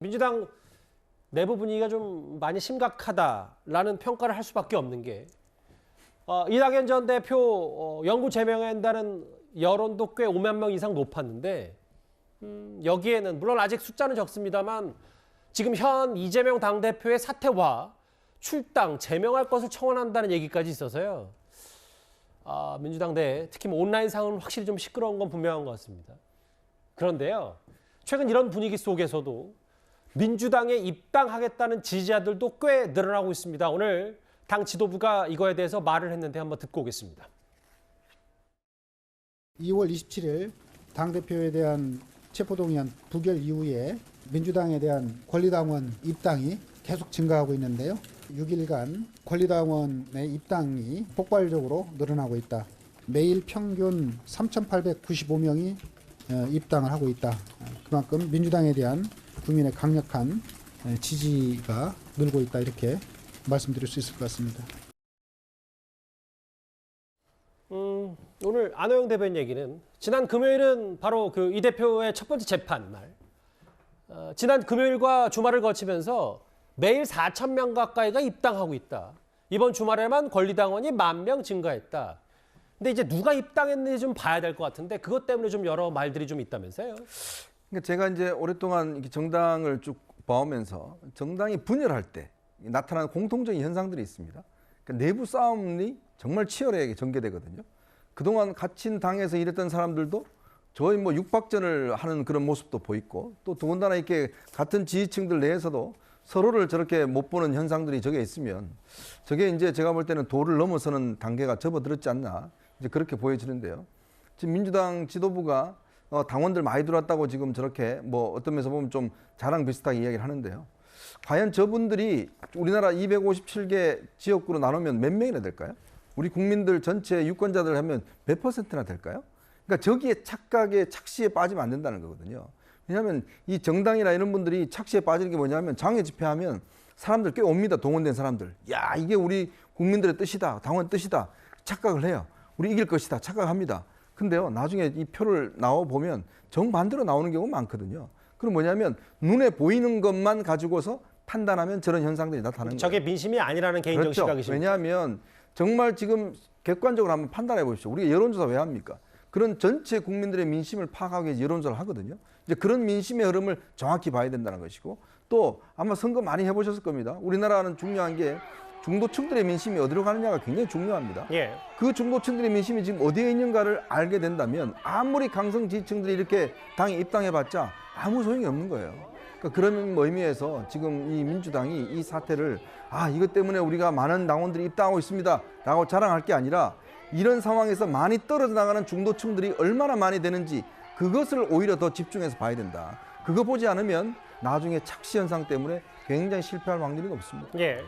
민주당 내부 분위기가 좀 많이 심각하다라는 평가를 할 수밖에 없는 게 이낙연 전 대표 영구 제명한다는 여론도 꽤 5만 명 이상 높았는데 여기에는 물론 아직 숫자는 적습니다만 지금 현 이재명 당대표의 사퇴와 출당, 제명할 것을 청원한다는 얘기까지 있어서요. 민주당 내 특히 온라인상은 확실히 좀 시끄러운 건 분명한 것 같습니다. 그런데요. 최근 이런 분위기 속에서도 민주당에 입당하겠다는 지지자들도 꽤 늘어나고 있습니다. 오늘 당 지도부가 이거에 대해서 말을 했는데 한번 듣고 오겠습니다. 2월 27일 당대표에 대한 체포동의안 부결 이후에 민주당에 대한 권리당원 입당이 계속 증가하고 있는데요. 6일간 권리당원의 입당이 폭발적으로 늘어나고 있다. 매일 평균 3,895명이 입당을 하고 있다. 그만큼 민주당에 대한 국민의 강력한 지지가 늘고 있다. 이렇게 말씀드릴 수 있을 것 같습니다. 오늘 안호영 대변인 얘기는 지난 금요일은 바로 그 이 대표의 첫 번째 재판 날. 지난 금요일과 주말을 거치면서 매일 4,000명 가까이가 입당하고 있다. 이번 주말에만 권리당원이 10,000명 증가했다. 근데 이제 누가 입당했는지 좀 봐야 될 것 같은데 그것 때문에 좀 여러 말들이 좀 있다면서요? 그러니까 제가 이제 오랫동안 정당을 쭉 봐오면서 정당이 분열할 때 나타나는 공통적인 현상들이 있습니다. 그러니까 내부 싸움이 정말 치열하게 전개되거든요. 그동안 갇힌 당에서 일했던 사람들도 저희 뭐 육박전을 하는 그런 모습도 보이고 또 더군다나 이렇게 같은 지지층들 내에서도 서로를 저렇게 못 보는 현상들이 저게 있으면 저게 이제 제가 볼 때는 도를 넘어서는 단계가 접어들었지 않나 이제 그렇게 보여지는데요. 지금 민주당 지도부가 당원들 많이 들어왔다고 지금 저렇게 뭐 어떤 면에서 보면 좀 자랑 비슷하게 이야기를 하는데요. 과연 저분들이 우리나라 257개 지역구로 나누면 몇 명이나 될까요? 우리 국민들 전체 유권자들 하면 몇 %나 될까요? 그러니까 저기에 착각에 착시에 빠지면 안 된다는 거거든요. 왜냐하면 이 정당이나 이런 분들이 착시에 빠지는 게 뭐냐면 장외 집회하면 사람들 꽤 옵니다. 동원된 사람들. 야, 이게 우리 국민들의 뜻이다. 당원 뜻이다. 착각을 해요. 우리 이길 것이다. 착각합니다. 근데요, 나중에 이 표를 나와 보면 정반대로 나오는 경우가 많거든요. 그럼 뭐냐면 눈에 보이는 것만 가지고서 판단하면 저런 현상들이 나타나는 거예요. 저게 민심이 아니라는 개인적 그렇죠. 시각이십니까? 왜냐하면 정말 지금 객관적으로 한번 판단해 보십시오. 우리가 여론조사 왜 합니까? 그런 전체 국민들의 민심을 파악하기 위해서 여론조사를 하거든요. 이제 그런 민심의 흐름을 정확히 봐야 된다는 것이고 또 아마 선거 많이 해보셨을 겁니다. 우리나라는 중요한 게 중도층들의 민심이 어디로 가느냐가 굉장히 중요합니다. 예. 그 중도층들의 민심이 지금 어디에 있는가를 알게 된다면 아무리 강성 지지층들이 이렇게 당에 입당해봤자 아무 소용이 없는 거예요. 그러니까 그런 의미에서 지금 이 민주당이 이 사태를 이것 때문에 우리가 많은 당원들이 입당하고 있습니다 라고 자랑할 게 아니라 이런 상황에서 많이 떨어져 나가는 중도층들이 얼마나 많이 되는지 그것을 오히려 더 집중해서 봐야 된다. 그거 보지 않으면 나중에 착시 현상 때문에 굉장히 실패할 확률이 높습니다. 예.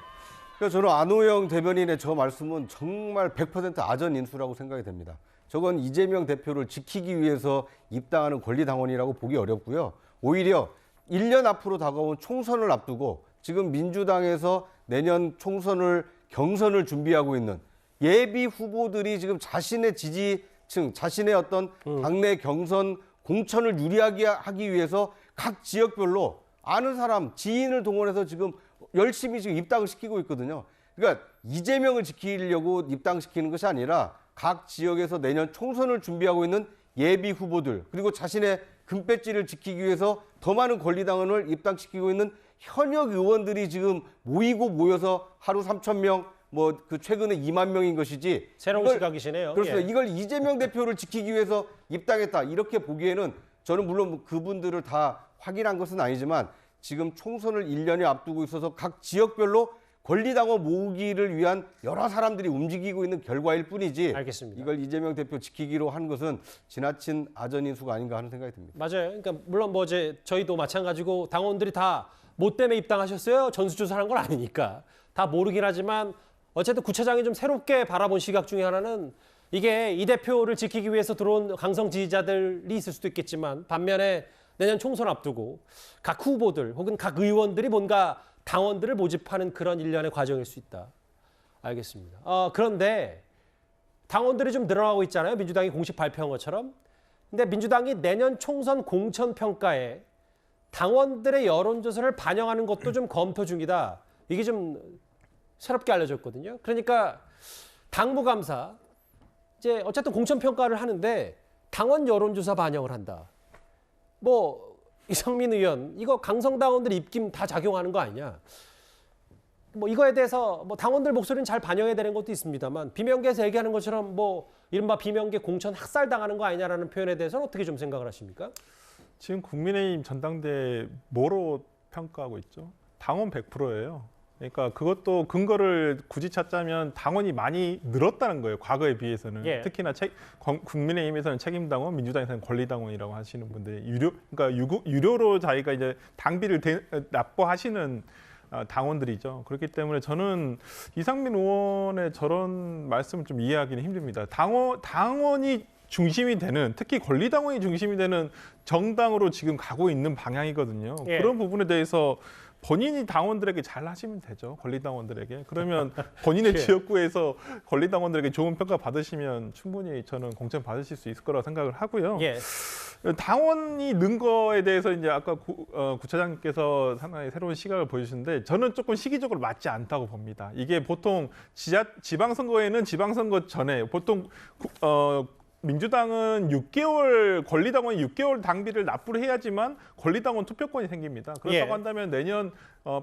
그러니까 저는 안호영 대변인의 저 말씀은 정말 100% 아전인수라고 생각이 됩니다. 저건 이재명 대표를 지키기 위해서 입당하는 권리당원이라고 보기 어렵고요. 오히려 1년 앞으로 다가온 총선을 앞두고 지금 민주당에서 내년 경선을 준비하고 있는 예비 후보들이 지금 자신의 지지층, 자신의 어떤 당내 경선 공천을 유리하게 하기 위해서 각 지역별로 아는 사람, 지인을 동원해서 지금 열심히 지금 입당을 시키고 있거든요. 그러니까 이재명을 지키려고 입당시키는 것이 아니라 각 지역에서 내년 총선을 준비하고 있는 예비 후보들 그리고 자신의 금배지를 지키기 위해서 더 많은 권리당원을 입당시키고 있는 현역 의원들이 지금 모여서 하루 3,000명 그 최근에 2만 명인 것이지 새로운 시각이시네요. 그렇습니다. 예. 이걸 이재명 대표를 지키기 위해서 입당했다 이렇게 보기에는 저는 물론 그분들을 다 확인한 것은 아니지만 지금 총선을 1년에 앞두고 있어서 각 지역별로 권리당원 모으기를 위한 여러 사람들이 움직이고 있는 결과일 뿐이지 알겠습니다. 이걸 이재명 대표 지키기로 한 것은 지나친 아전인수가 아닌가 하는 생각이 듭니다. 맞아요. 그러니까 물론 저희도 마찬가지고 당원들이 다 뭐 때문에 입당하셨어요? 전수조사한 건 아니니까 다 모르긴 하지만 어쨌든 구체장이 좀 새롭게 바라본 시각 중에 하나는 이게 이 대표를 지키기 위해서 들어온 강성 지지자들이 있을 수도 있겠지만 반면에 내년 총선 앞두고 각 후보들 혹은 각 의원들이 뭔가 당원들을 모집하는 그런 일련의 과정일 수 있다. 알겠습니다. 그런데 당원들이 좀 늘어나고 있잖아요. 민주당이 공식 발표한 것처럼. 근데 민주당이 내년 총선 공천 평가에 당원들의 여론조사를 반영하는 것도 좀 검토 중이다. 이게 좀 새롭게 알려졌거든요. 그러니까 당무감사 이제 어쨌든 공천평가를 하는데 당원 여론조사 반영을 한다. 뭐 이상민 의원 이거 강성당원들 입김 다 작용하는 거 아니냐. 뭐 이거에 대해서 뭐 당원들 목소리는 잘 반영해야 되는 것도 있습니다만 비명계에서 얘기하는 것처럼 뭐 이른바 비명계 공천 학살당하는 거 아니냐라는 표현에 대해서는 어떻게 좀 생각을 하십니까? 지금 국민의힘 전당대회 뭐로 평가하고 있죠? 당원 100%예요. 그러니까 그것도 근거를 굳이 찾자면 당원이 많이 늘었다는 거예요. 과거에 비해서는. 예. 특히나 국민의힘에서는 책임당원, 민주당에서는 권리당원이라고 하시는 분들이 그러니까 유료로 자기가 이제 당비를 납부하시는 당원들이죠. 그렇기 때문에 저는 이상민 의원의 저런 말씀을 좀 이해하기는 힘듭니다. 당원이 중심이 되는, 특히 권리당원이 중심이 되는 정당으로 지금 가고 있는 방향이거든요. 예. 그런 부분에 대해서 본인이 당원들에게 잘 하시면 되죠. 권리당원들에게. 그러면 본인의 예. 지역구에서 권리당원들에게 좋은 평가 받으시면 충분히 저는 공천 받으실 수 있을 거라고 생각을 하고요. 예. 당원이 는 거에 대해서 이제 아까 구차장님께서 상당히 새로운 시각을 보여주셨는데 저는 조금 시기적으로 맞지 않다고 봅니다. 이게 보통 지방선거에는 지방선거 전에 보통 민주당은 6개월 권리당원이 6개월 당비를 납부를 해야지만 권리당원 투표권이 생깁니다. 그렇다고 예. 한다면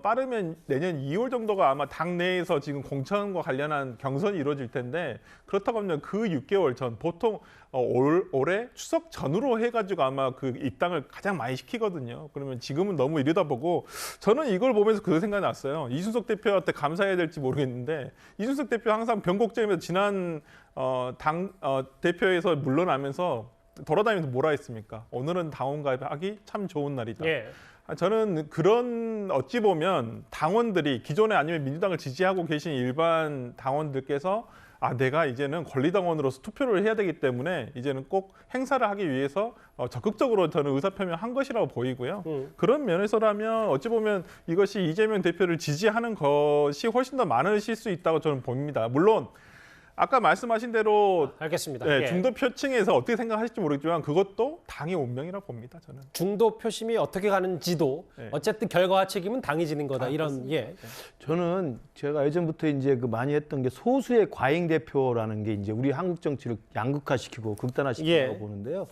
빠르면 내년 2월 정도가 아마 당 내에서 지금 공천과 관련한 경선이 이루어질 텐데 그렇다고 하면 그 6개월 전 보통 올해 추석 전후로 해가지고 아마 그 입당을 가장 많이 시키거든요. 그러면 지금은 너무 이르다 보고 저는 이걸 보면서 그 생각이 났어요. 이준석 대표한테 감사해야 될지 모르겠는데 이준석 대표 항상 변곡점에서 지난 당 대표에서 물러나면서 돌아다니면서 뭐라 했습니까? 오늘은 당원 가입하기 참 좋은 날이다. 예. 저는 그런 어찌 보면 당원들이 기존에 아니면 민주당을 지지하고 계신 일반 당원들께서 내가 이제는 권리당원으로서 투표를 해야 되기 때문에 이제는 꼭 행사를 하기 위해서 적극적으로 저는 의사표명한 것이라고 보이고요. 그런 면에서라면 어찌 보면 이것이 이재명 대표를 지지하는 것이 훨씬 더 많으실 수 있다고 저는 봅니다. 물론 아까 말씀하신 대로 알겠습니다. 네, 예. 중도 표층에서 어떻게 생각하실지 모르겠지만 그것도 당의 운명이라고 봅니다. 저는. 중도 표심이 어떻게 가는지도 네. 어쨌든 결과와 책임은 당이 지는 거다. 이런 예. 저는 제가 예전부터 이제 그 많이 했던 게 소수의 과잉 대표라는 게 이제 우리 한국 정치를 양극화시키고 극단화시키고 예. 보는데요.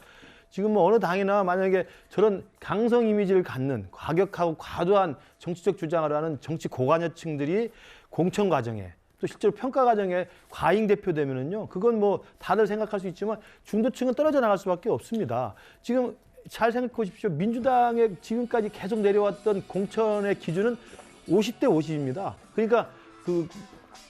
지금 뭐 어느 당이나 만약에 저런 강성 이미지를 갖는 과격하고 과도한 정치적 주장을 하는 정치 고관여층들이 공천 과정에 또 실제로 평가 과정에 과잉 대표되면은요, 그건 뭐 다들 생각할 수 있지만 중도층은 떨어져 나갈 수밖에 없습니다. 지금 잘 생각해 보십시오. 민주당의 지금까지 계속 내려왔던 공천의 기준은 50대 50입니다. 그러니까 그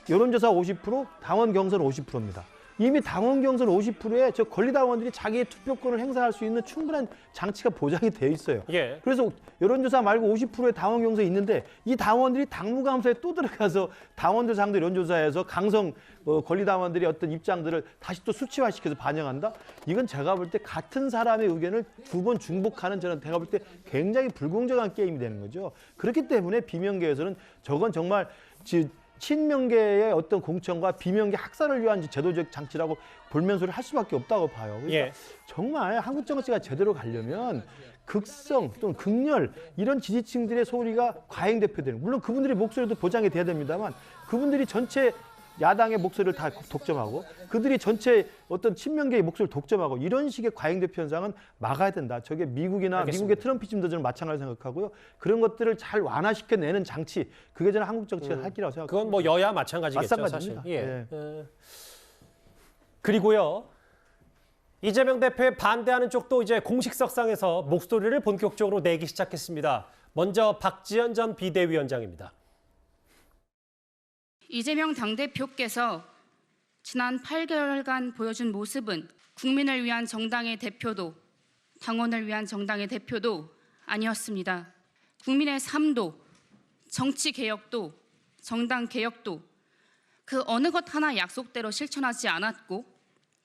여론조사 50%, 당원 경선 50%입니다. 이미 당원 경선 50%에 저 권리당원들이 자기의 투표권을 행사할 수 있는 충분한 장치가 보장이 되어 있어요. 예. 그래서 여론조사 말고 50%의 당원 경선이 있는데 이 당원들이 당무감사에 또 들어가서 당원들 상대 여론조사에서 강성 권리당원들의 어떤 입장들을 다시 또 수치화시켜서 반영한다? 이건 제가 볼 때 같은 사람의 의견을 두 번 중복하는 저는 제가 볼 때 굉장히 불공정한 게임이 되는 거죠. 그렇기 때문에 비명계에서는 저건 정말 친명계의 어떤 공천과 비명계 학살을 위한 제도적 장치라고 볼면소리를 할 수밖에 없다고 봐요. 그러니까 예. 정말 한국 정치가 제대로 가려면 극성 또는 극렬 이런 지지층들의 소리가 과잉 대표되는, 물론 그분들의 목소리도 보장이 돼야 됩니다만 그분들이 전체 야당의 목소리를 다 독점하고 그들이 전체 어떤 친명계의 목소리를 독점하고 이런 식의 과잉 대표 현상은 막아야 된다. 저게 미국이나 알겠습니다. 미국의 트럼피즘도 저는 마찬가지로 생각하고요. 그런 것들을 잘 완화시켜내는 장치, 그게 저는 한국 정치가 할 길이라고 생각합니다. 그건 뭐 여야 마찬가지겠죠, 마찬가지입니다. 사실. 예. 예. 그리고요. 이재명 대표에 반대하는 쪽도 이제 공식석상에서 목소리를 본격적으로 내기 시작했습니다. 먼저 박지원 전 비대위원장입니다. 이재명 당대표께서 지난 8개월간 보여준 모습은 국민을 위한 정당의 대표도 당원을 위한 정당의 대표도 아니었습니다. 국민의 삶도 정치 개혁도 정당 개혁도 그 어느 것 하나 약속대로 실천하지 않았고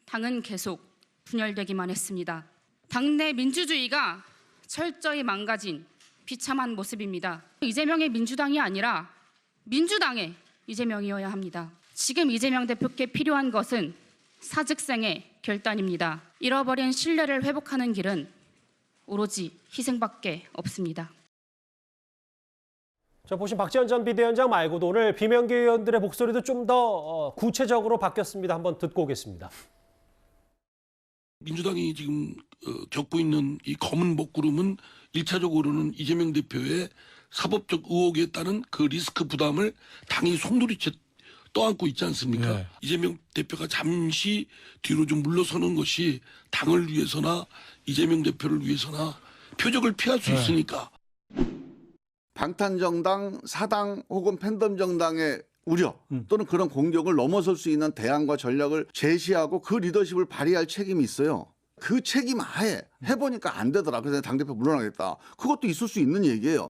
당은 계속 분열되기만 했습니다. 당내 민주주의가 철저히 망가진 비참한 모습입니다. 이재명의 민주당이 아니라 민주당의 이재명이어야 합니다. 지금 이재명 대표께 필요한 것은 사직생의 결단입니다. 잃어버린 신뢰를 회복하는 길은 오로지 희생밖에 없습니다. 자, 보신 박지원 전 비대위원장 말고도 오늘 비명계 의원들의 목소리도 좀 더 구체적으로 바뀌었습니다. 한번 듣고 오겠습니다. 민주당이 지금 겪고 있는 이 검은 먹구름은 1차적으로는 이재명 대표의 사법적 의혹에 따른 그 리스크 부담을 당이 송두리째 떠안고 있지 않습니까? 네. 이재명 대표가 잠시 뒤로 좀 물러서는 것이 당을 위해서나 이재명 대표를 위해서나 표적을 피할 수 있으니까. 방탄정당, 사당 혹은 팬덤 정당의 우려 또는 그런 공격을 넘어설 수 있는 대안과 전략을 제시하고 그 리더십을 발휘할 책임이 있어요. 그 책임 하에 해보니까 안 되더라. 그래서 당대표 물러나겠다. 그것도 있을 수 있는 얘기예요.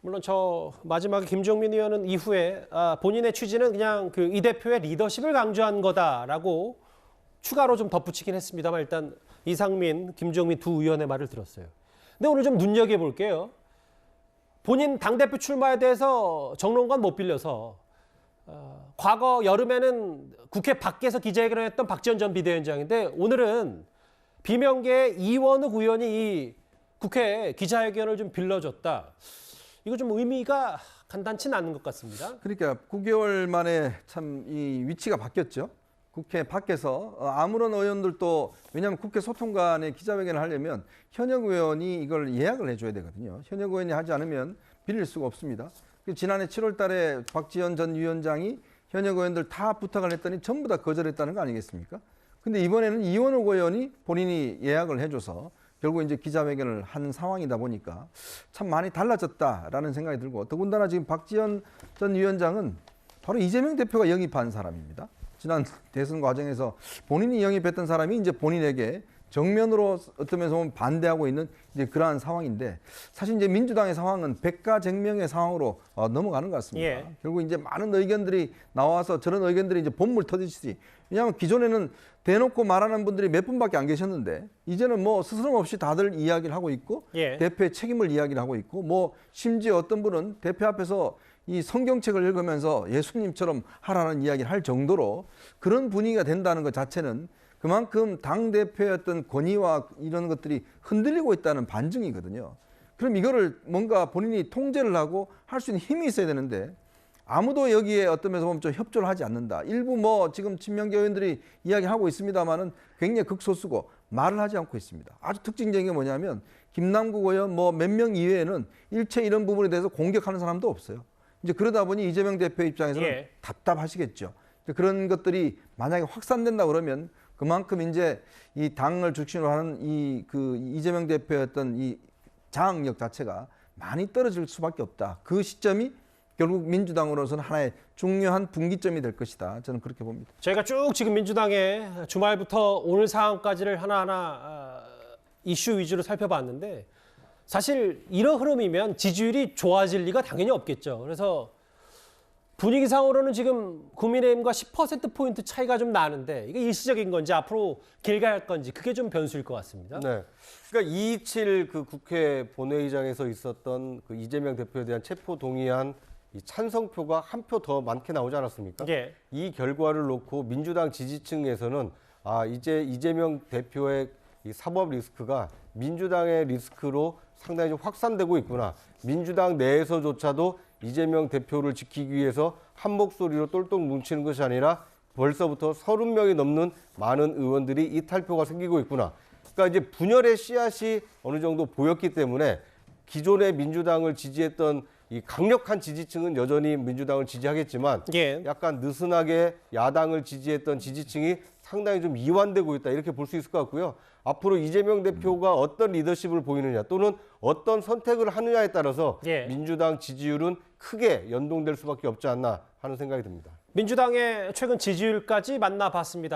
물론 저 마지막에 김종민 의원은 이후에 본인의 취지는 그냥 그 이 대표의 리더십을 강조한 거다라고 추가로 좀 덧붙이긴 했습니다만 일단 이상민, 김종민 두 의원의 말을 들었어요. 근데 오늘 좀 눈여겨볼게요. 본인 당대표 출마에 대해서 정론관 못 빌려서 과거 여름에는 국회 밖에서 기자회견을 했던 박지원 전 비대위원장인데 오늘은 비명계의 이원욱 의원이 이 국회 기자회견을 좀 빌려줬다. 이거 좀 의미가 간단치는 않은 것 같습니다. 그러니까 9개월 만에 참 이 위치가 바뀌었죠. 국회 밖에서 아무런 의원들도 왜냐하면 국회 소통관에 기자회견을 하려면 현역 의원이 이걸 예약을 해줘야 되거든요. 현역 의원이 하지 않으면 빌릴 수가 없습니다. 지난해 7월 달에 박지원 전 위원장이 현역 의원들 다 부탁을 했더니 전부 다 거절했다는 거 아니겠습니까? 근데 이번에는 이원욱 의원이 본인이 예약을 해줘서 결국 이제 기자회견을 한 상황이다 보니까 참 많이 달라졌다라는 생각이 들고 더군다나 지금 박지원 전 위원장은 바로 이재명 대표가 영입한 사람입니다. 지난 대선 과정에서 본인이 영입했던 사람이 이제 본인에게 정면으로 어떤 면에서 보면 반대하고 있는 이제 그러한 상황인데 사실 이제 민주당의 상황은 백가쟁명의 상황으로 넘어가는 것 같습니다. 예. 결국 이제 많은 의견들이 나와서 저런 의견들이 이제 본물 터지듯이 왜냐하면 기존에는 대놓고 말하는 분들이 몇 분밖에 안 계셨는데 이제는 뭐 스스럼 없이 다들 이야기를 하고 있고 예. 대표의 책임을 이야기를 하고 있고 뭐 심지어 어떤 분은 대표 앞에서 이 성경책을 읽으면서 예수님처럼 하라는 이야기를 할 정도로 그런 분위기가 된다는 것 자체는 그만큼 당대표의 어떤 권위와 이런 것들이 흔들리고 있다는 반증이거든요. 그럼 이거를 뭔가 본인이 통제를 하고 할 수 있는 힘이 있어야 되는데 아무도 여기에 어떤 면에서 보면 좀 협조를 하지 않는다. 일부 뭐 지금 친명계 의원들이 이야기하고 있습니다만은 굉장히 극소수고 말을 하지 않고 있습니다. 아주 특징적인 게 뭐냐면 김남국 의원 뭐 몇 명 이외에는 일체 이런 부분에 대해서 공격하는 사람도 없어요. 이제 그러다 보니 이재명 대표 입장에서는 예. 답답하시겠죠. 그런 것들이 만약에 확산된다 그러면 그만큼 이제 이 당을 중심으로 하는 이재명 대표의 어떤 이 장악력 자체가 많이 떨어질 수밖에 없다. 그 시점이 결국 민주당으로서는 하나의 중요한 분기점이 될 것이다. 저는 그렇게 봅니다. 저희가 쭉 지금 민주당의 주말부터 오늘 상황까지를 하나하나 이슈 위주로 살펴봤는데 사실 이런 흐름이면 지지율이 좋아질 리가 당연히 없겠죠. 그래서 분위기상으로는 지금 국민의힘과 10%포인트 차이가 좀 나는데 이게 일시적인 건지 앞으로 길 갈 건지 그게 좀 변수일 것 같습니다. 네. 그러니까 227 그 국회 본회의장에서 있었던 그 이재명 대표에 대한 체포 동의안 이 찬성표가 한 표 더 많게 나오지 않았습니까? 예. 이 결과를 놓고 민주당 지지층에서는 이제 이재명 대표의 이 사법 리스크가 민주당의 리스크로 상당히 좀 확산되고 있구나. 민주당 내에서조차도 이재명 대표를 지키기 위해서 한 목소리로 똘똘 뭉치는 것이 아니라 벌써부터 30명이 넘는 많은 의원들이 이탈표가 생기고 있구나. 그러니까 이제 분열의 씨앗이 어느 정도 보였기 때문에 기존의 민주당을 지지했던 이 강력한 지지층은 여전히 민주당을 지지하겠지만 예. 약간 느슨하게 야당을 지지했던 지지층이 상당히 좀 이완되고 있다 이렇게 볼 수 있을 것 같고요. 앞으로 이재명 대표가 어떤 리더십을 보이느냐 또는 어떤 선택을 하느냐에 따라서 예. 민주당 지지율은 크게 연동될 수밖에 없지 않나 하는 생각이 듭니다. 민주당의 최근 지지율까지 만나봤습니다.